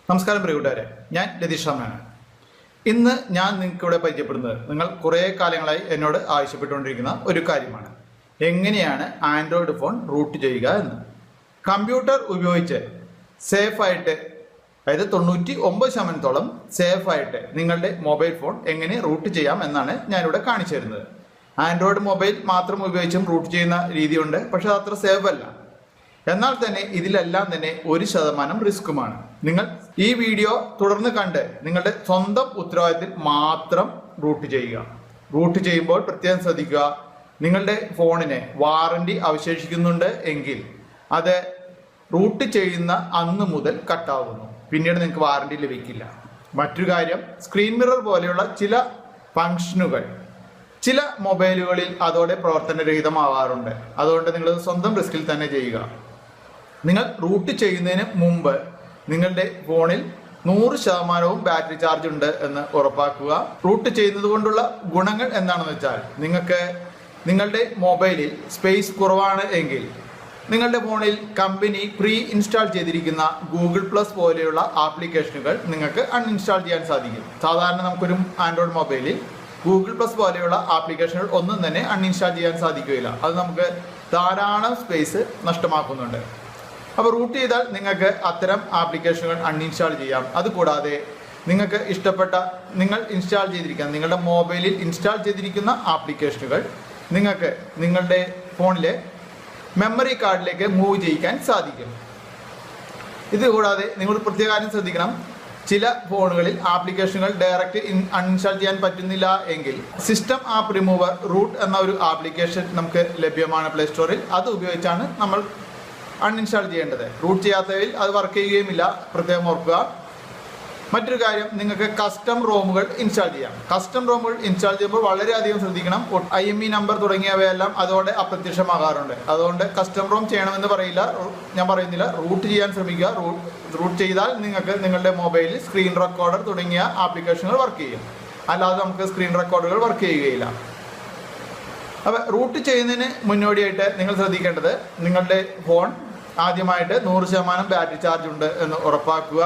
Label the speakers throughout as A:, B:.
A: നമസ്കാരം പ്രിയപ്പെട്ടവരെ, ഞാൻ രതീഷ് റാമാണ്. ഇന്ന് ഞാൻ നിങ്ങൾക്കിവിടെ പരിചയപ്പെടുന്നത് നിങ്ങൾ കുറേ കാലങ്ങളായി എന്നോട് ആവശ്യപ്പെട്ടുകൊണ്ടിരിക്കുന്ന ഒരു കാര്യമാണ്. എങ്ങനെയാണ് ആൻഡ്രോയിഡ് ഫോൺ റൂട്ട് ചെയ്യുക എന്ന്. കമ്പ്യൂട്ടർ ഉപയോഗിച്ച് സേഫായിട്ട്, അതായത് 99% സേഫായിട്ട് നിങ്ങളുടെ മൊബൈൽ ഫോൺ എങ്ങനെ റൂട്ട് ചെയ്യാം എന്നാണ് ഞാനിവിടെ കാണിച്ചു തരുന്നത്. ആൻഡ്രോയിഡ് മൊബൈൽ മാത്രം ഉപയോഗിച്ചും റൂട്ട് ചെയ്യുന്ന രീതിയുണ്ട്, പക്ഷെ അത് അത്ര സേഫ് അല്ല. എന്നാൽ തന്നെ ഇതിലെല്ലാം തന്നെ 1% റിസ്ക്കുമാണ്. നിങ്ങൾ ഈ വീഡിയോ തുടർന്ന് കണ്ട് നിങ്ങളുടെ സ്വന്തം ഉത്തരവാദിത്തത്തിൽ മാത്രം റൂട്ട് ചെയ്യുക. റൂട്ട് ചെയ്യുമ്പോൾ പ്രത്യേകം ശ്രദ്ധിക്കുക, നിങ്ങളുടെ ഫോണിന് വാറണ്ടി അവശേഷിക്കുന്നുണ്ട് എങ്കിൽ അത് റൂട്ട് ചെയ്യുന്ന അന്ന് മുതൽ കട്ടാവുന്നു. പിന്നീട് നിങ്ങൾക്ക് വാറണ്ടി ലഭിക്കില്ല. മറ്റൊരു കാര്യം, സ്ക്രീൻ മിറർ പോലെയുള്ള ചില ഫംഗ്ഷനുകൾ ചില മൊബൈലുകളിൽ അതോടെ പ്രവർത്തനരഹിതമാവാറുണ്ട്. അതുകൊണ്ട് നിങ്ങൾ സ്വന്തം റിസ്കിൽ തന്നെ ചെയ്യുക. നിങ്ങൾ റൂട്ട് ചെയ്യുന്നതിന് മുമ്പ് നിങ്ങളുടെ ഫോണിൽ 100% ബാറ്ററി ചാർജ് ഉണ്ട് എന്ന് ഉറപ്പാക്കുക. റൂട്ട് ചെയ്യുന്നത് കൊണ്ടുള്ള ഗുണങ്ങൾ എന്താണെന്ന് വെച്ചാൽ, നിങ്ങൾക്ക് നിങ്ങളുടെ മൊബൈലിൽ സ്പേസ് കുറവാണ് എങ്കിൽ നിങ്ങളുടെ ഫോണിൽ കമ്പനി പ്രീ ഇൻസ്റ്റാൾ ചെയ്തിരിക്കുന്ന ഗൂഗിൾ പ്ലസ് പോലെയുള്ള ആപ്ലിക്കേഷനുകൾ നിങ്ങൾക്ക് അൺഇൻസ്റ്റാൾ ചെയ്യാൻ സാധിക്കും. സാധാരണ നമുക്കൊരു ആൻഡ്രോയിഡ് മൊബൈലിൽ ഗൂഗിൾ പ്ലസ് പോലെയുള്ള ആപ്ലിക്കേഷനുകൾ ഒന്നും തന്നെ അൺഇൻസ്റ്റാൾ ചെയ്യാൻ സാധിക്കുകയില്ല. അത് നമുക്ക് ധാരാളം സ്പേസ് നഷ്ടമാക്കുന്നുണ്ട്. അപ്പോൾ റൂട്ട് ചെയ്താൽ നിങ്ങൾക്ക് അത്തരം ആപ്ലിക്കേഷനുകൾ അൺഇൻസ്റ്റാൾ ചെയ്യാം. അതുകൂടാതെ നിങ്ങൾക്ക് ഇഷ്ടപ്പെട്ട നിങ്ങൾ ഇൻസ്റ്റാൾ ചെയ്തിരിക്കുന്ന നിങ്ങളുടെ മൊബൈലിൽ ഇൻസ്റ്റാൾ ചെയ്തിരിക്കുന്ന ആപ്ലിക്കേഷനുകൾ നിങ്ങൾക്ക് നിങ്ങളുടെ ഫോണിലെ മെമ്മറി കാർഡിലേക്ക് മൂവ് ചെയ്യിക്കാൻ സാധിക്കും. ഇതുകൂടാതെ നിങ്ങൾ പ്രത്യേക കാര്യം ശ്രദ്ധിക്കണം, ചില ഫോണുകളിൽ ആപ്ലിക്കേഷനുകൾ ഡയറക്റ്റ് അൺഇൻസ്റ്റാൾ ചെയ്യാൻ പറ്റുന്നില്ല എങ്കിൽ സിസ്റ്റം ആപ്പ് റിമൂവർ റൂട്ട് എന്ന ഒരു ആപ്ലിക്കേഷൻ നമുക്ക് ലഭ്യമാണ് പ്ലേ സ്റ്റോറിൽ. അത് ഉപയോഗിച്ചാണ് നമ്മൾ അൺഇൻസ്റ്റാൾ ചെയ്യേണ്ടത്. റൂട്ട് ചെയ്യാത്തവയിൽ അത് വർക്ക് ചെയ്യുകയുമില്ല, പ്രത്യേകം ഓർക്കുക. മറ്റൊരു കാര്യം, നിങ്ങൾക്ക് കസ്റ്റം റോമുകൾ ഇൻസ്റ്റാൾ ചെയ്യാം. കസ്റ്റം റോമുകൾ ഇൻസ്റ്റാൾ ചെയ്യുമ്പോൾ വളരെയധികം ശ്രദ്ധിക്കണം. IME നമ്പർ തുടങ്ങിയവയെല്ലാം അതോടെ അപ്രത്യക്ഷമാകാറുണ്ട്. അതുകൊണ്ട് കസ്റ്റം റോം ചെയ്യണമെന്ന് ഞാൻ പറയുന്നില്ല. റൂട്ട് ചെയ്യാൻ ശ്രമിക്കുക. റൂട്ട് ചെയ്താൽ നിങ്ങൾക്ക് നിങ്ങളുടെ മൊബൈലിൽ സ്ക്രീൻ റെക്കോർഡർ തുടങ്ങിയ ആപ്ലിക്കേഷനുകൾ വർക്ക് ചെയ്യും. അല്ലാതെ നമുക്ക് സ്ക്രീൻ റെക്കോർഡുകൾ വർക്ക് ചെയ്യുകയില്ല. അപ്പോൾ റൂട്ട് ചെയ്യുന്നതിന് മുന്നോടിയായിട്ട് നിങ്ങൾ ശ്രദ്ധിക്കേണ്ടത്, നിങ്ങളുടെ ഫോൺ ആദ്യമായിട്ട് 100% ബാറ്ററി ചാർജ് ഉണ്ട് എന്ന് ഉറപ്പാക്കുക.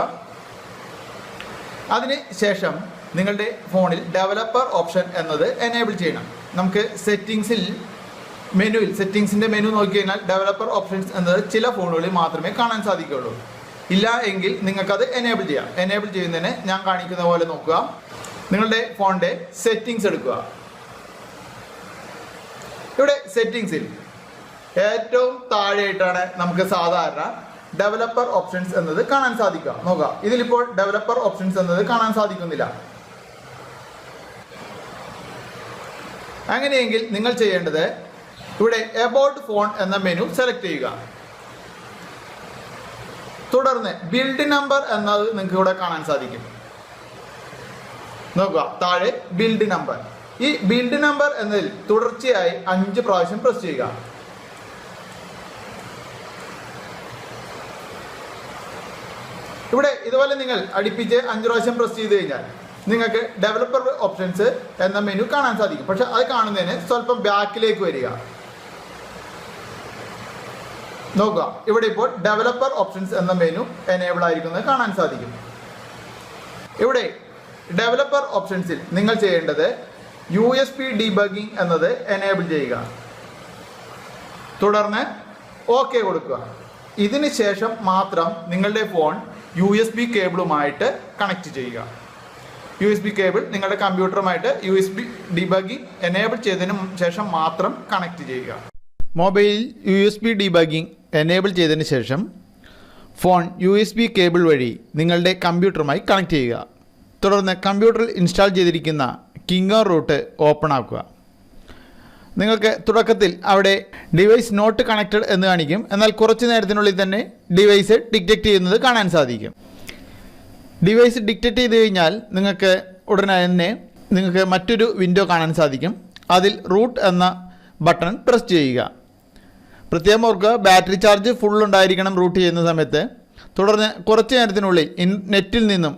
A: അതിന് ശേഷം നിങ്ങളുടെ ഫോണിൽ ഡെവലപ്പർ ഓപ്ഷൻ എന്നത് എനേബിൾ ചെയ്യണം. നമുക്ക് സെറ്റിംഗ്സിൻ്റെ മെനു നോക്കി കഴിഞ്ഞാൽ ഡെവലപ്പർ ഓപ്ഷൻസ് എന്നത് ചില ഫോണുകളിൽ മാത്രമേ കാണാൻ സാധിക്കുകയുള്ളൂ. ഇല്ല എങ്കിൽ നിങ്ങൾക്കത് എനേബിൾ ചെയ്യാം. എനേബിൾ ചെയ്യുന്നതിന് ഞാൻ കാണിക്കുന്ന പോലെ നോക്കുക. നിങ്ങളുടെ ഫോണിൻ്റെ സെറ്റിംഗ്സ് എടുക്കുക. ഇവിടെ സെറ്റിംഗ്സിൽ ഏറ്റവും താഴെയായിട്ടാണ് നമുക്ക് സാധാരണ ഡെവലപ്പർ ഓപ്ഷൻസ് എന്നത് കാണാൻ സാധിക്കുക. നോക്കുക, ഇതിലിപ്പോൾ ഡെവലപ്പർ ഓപ്ഷൻസ് എന്നത് കാണാൻ സാധിക്കുന്നില്ല. അങ്ങനെയെങ്കിൽ നിങ്ങൾ ചെയ്യേണ്ടത്, ഇവിടെ എബൌട്ട് ഫോൺ എന്ന മെനു സെലക്ട് ചെയ്യുക. തുടർന്ന് ബിൽഡ് നമ്പർ എന്നത് നിങ്ങൾക്ക് ഇവിടെ കാണാൻ സാധിക്കും. നോക്കുക, താഴെ ബിൽഡ് നമ്പർ. ഈ ബിൽഡ് നമ്പർ എന്നതിൽ തുടർച്ചയായി 5 പ്രാവശ്യം പ്രസ് ചെയ്യുക. ഇവിടെ ഇതുപോലെ നിങ്ങൾ അടുപ്പിച്ച് 5 പ്രാവശ്യം പ്രസ് ചെയ്ത് കഴിഞ്ഞാൽ നിങ്ങൾക്ക് ഡെവലപ്പർ ഓപ്ഷൻസ് എന്ന മെനു കാണാൻ സാധിക്കും. പക്ഷെ അത് കാണുന്നതിന് സ്വല്പം ബാക്കിലേക്ക് വരിക. നോക്കുക, ഇവിടെ ഇപ്പോൾ ഡെവലപ്പർ ഓപ്ഷൻസ് എന്ന മെനു എനേബിൾ ആയിരിക്കുന്നത് കാണാൻ സാധിക്കും. ഇവിടെ ഡെവലപ്പർ ഓപ്ഷൻസിൽ നിങ്ങൾ ചെയ്യേണ്ടത് USB ഡീബഗിംഗ് എന്നത് എനേബിൾ ചെയ്യുക. തുടർന്ന് OK കൊടുക്കുക. ഇതിന് ശേഷം മാത്രം നിങ്ങളുടെ ഫോൺ USB കേബിളുമായിട്ട് കണക്ട് ചെയ്യുക. USB കേബിൾ നിങ്ങളുടെ കമ്പ്യൂട്ടറുമായിട്ട് USB ഡീബഗിംഗ് എനേബിൾ ചെയ്തതിന് ശേഷം മാത്രം കണക്ട് ചെയ്യുക. മൊബൈലിൽ USB ഡീബഗിംഗ് എനേബിൾ ചെയ്തതിന് ശേഷം ഫോൺ USB കേബിൾ വഴി നിങ്ങളുടെ കമ്പ്യൂട്ടറുമായി കണക്ട് ചെയ്യുക. തുടർന്ന് കമ്പ്യൂട്ടറിൽ ഇൻസ്റ്റാൾ ചെയ്തിരിക്കുന്ന കിങ് റൂട്ട് ഓപ്പൺ ആക്കുക. നിങ്ങൾക്ക് തുടക്കത്തിൽ അവിടെ ഡിവൈസ് നോട്ട് കണക്റ്റഡ് എന്ന് കാണിക്കും. എന്നാൽ കുറച്ച് നേരത്തിനുള്ളിൽ തന്നെ ഡിവൈസ് ഡിറ്റക്റ്റ് ചെയ്യുന്നത് കാണാൻ സാധിക്കും. ഡിവൈസ് ഡിറ്റക്റ്റ് ചെയ്ത് കഴിഞ്ഞാൽ നിങ്ങൾക്ക് ഉടനെ തന്നെ നിങ്ങൾക്ക് മറ്റൊരു വിൻഡോ കാണാൻ സാധിക്കും. അതിൽ റൂട്ട് എന്ന ബട്ടൺ പ്രസ് ചെയ്യുക. പ്രത്യേകം ഓർക്കുക, ബാറ്ററി ചാർജ് ഫുൾ ഉണ്ടായിരിക്കണം റൂട്ട് ചെയ്യുന്ന സമയത്ത്. തുടർന്ന് കുറച്ച് നേരത്തിനുള്ളിൽ നെറ്റിൽ നിന്നും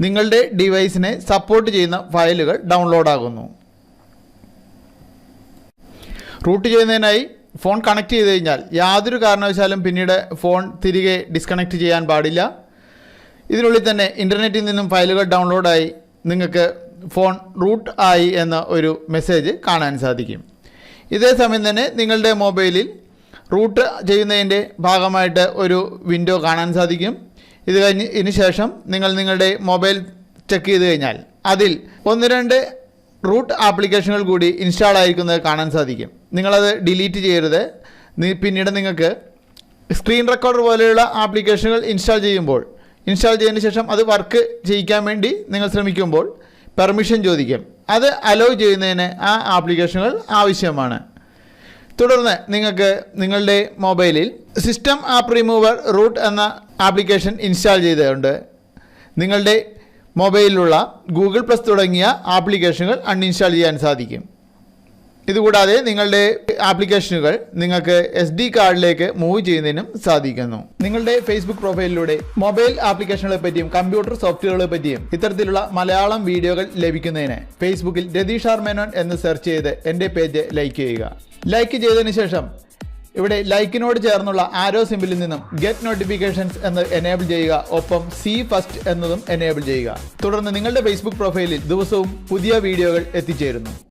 A: നിങ്ങളുടെ ഡിവൈസിനെ സപ്പോർട്ട് ചെയ്യുന്ന ഫയലുകൾ ഡൗൺലോഡ് ആകുന്നു. റൂട്ട് ചെയ്യുന്നതിനായി ഫോൺ കണക്ട് ചെയ്ത് കഴിഞ്ഞാൽ യാതൊരു കാരണവശാലും പിന്നീട് ഫോൺ തിരികെ ഡിസ്കണക്ട് ചെയ്യാൻ പാടില്ല. ഇതിനുള്ളിൽ തന്നെ ഇൻ്റർനെറ്റിൽ നിന്നും ഫയലുകൾ ഡൗൺലോഡായി നിങ്ങൾക്ക് ഫോൺ റൂട്ട് ആയി എന്ന ഒരു മെസ്സേജ് കാണാൻ സാധിക്കും. ഇതേ സമയം തന്നെ നിങ്ങളുടെ മൊബൈലിൽ റൂട്ട് ചെയ്യുന്നതിൻ്റെ ഭാഗമായിട്ട് ഒരു വിൻഡോ കാണാൻ സാധിക്കും. ഇതിന് ശേഷം നിങ്ങളുടെ മൊബൈൽ ചെക്ക് ചെയ്ത് കഴിഞ്ഞാൽ അതിൽ 1-2 റൂട്ട് ആപ്ലിക്കേഷനുകൾ കൂടി ഇൻസ്റ്റാൾ ആയിരിക്കുന്നത് കാണാൻ സാധിക്കും. നിങ്ങളത് ഡിലീറ്റ് ചെയ്യരുത്. പിന്നീട് നിങ്ങൾക്ക് സ്ക്രീൻ റെക്കോർഡർ പോലെയുള്ള ആപ്ലിക്കേഷനുകൾ ഇൻസ്റ്റാൾ ചെയ്തതിന് ശേഷം അത് വർക്ക് ചെയ്യിക്കാൻ വേണ്ടി നിങ്ങൾ ശ്രമിക്കുമ്പോൾ പെർമിഷൻ ചോദിക്കും. അത് അലോ ചെയ്യുന്നതിന് ആ ആപ്ലിക്കേഷനുകൾ ആവശ്യമാണ്. തുടർന്ന് നിങ്ങൾക്ക് നിങ്ങളുടെ മൊബൈലിൽ സിസ്റ്റം ആപ്പ് റിമൂവർ റൂട്ട് എന്ന ആപ്ലിക്കേഷൻ ഇൻസ്റ്റാൾ ചെയ്തുകൊണ്ട് നിങ്ങളുടെ മൊബൈലിലുള്ള ഗൂഗിൾ പ്ലസ് തുടങ്ങിയ ആപ്ലിക്കേഷനുകൾ അൺഇൻസ്റ്റാൾ ചെയ്യാൻ സാധിക്കും. ഇതുകൂടാതെ നിങ്ങളുടെ ആപ്ലിക്കേഷനുകൾ നിങ്ങൾക്ക് SD കാർഡിലേക്ക് മൂവ് ചെയ്യുന്നതിനും സാധിക്കുന്നു. നിങ്ങളുടെ ഫേസ്ബുക്ക് പ്രൊഫൈലിലൂടെ മൊബൈൽ ആപ്ലിക്കേഷനുകളെ പറ്റിയും കമ്പ്യൂട്ടർ സോഫ്റ്റ്വെയറുകളെ പറ്റിയും ഇത്തരത്തിലുള്ള മലയാളം വീഡിയോകൾ ലഭിക്കുന്നതിന് ഫേസ്ബുക്കിൽ രതീഷ് ആർ മേനോൻ എന്ന് സെർച്ച് ചെയ്ത് എൻ്റെ പേജ് ലൈക്ക് ചെയ്യുക. ലൈക്ക് ചെയ്തതിന് ശേഷം ഇവിടെ ലൈക്കിനോട് ചേർന്നുള്ള ആരോ സിമ്പിളിൽ നിന്നും ഗെറ്റ് നോട്ടിഫിക്കേഷൻസ് എന്ന് എനേബിൾ ചെയ്യുക. ഒപ്പം സി ഫസ്റ്റ് എന്നതും എനേബിൾ ചെയ്യുക. തുടർന്ന് നിങ്ങളുടെ ഫേസ്ബുക്ക് പ്രൊഫൈലിൽ ദിവസവും പുതിയ വീഡിയോകൾ എത്തിച്ചേരുന്നു.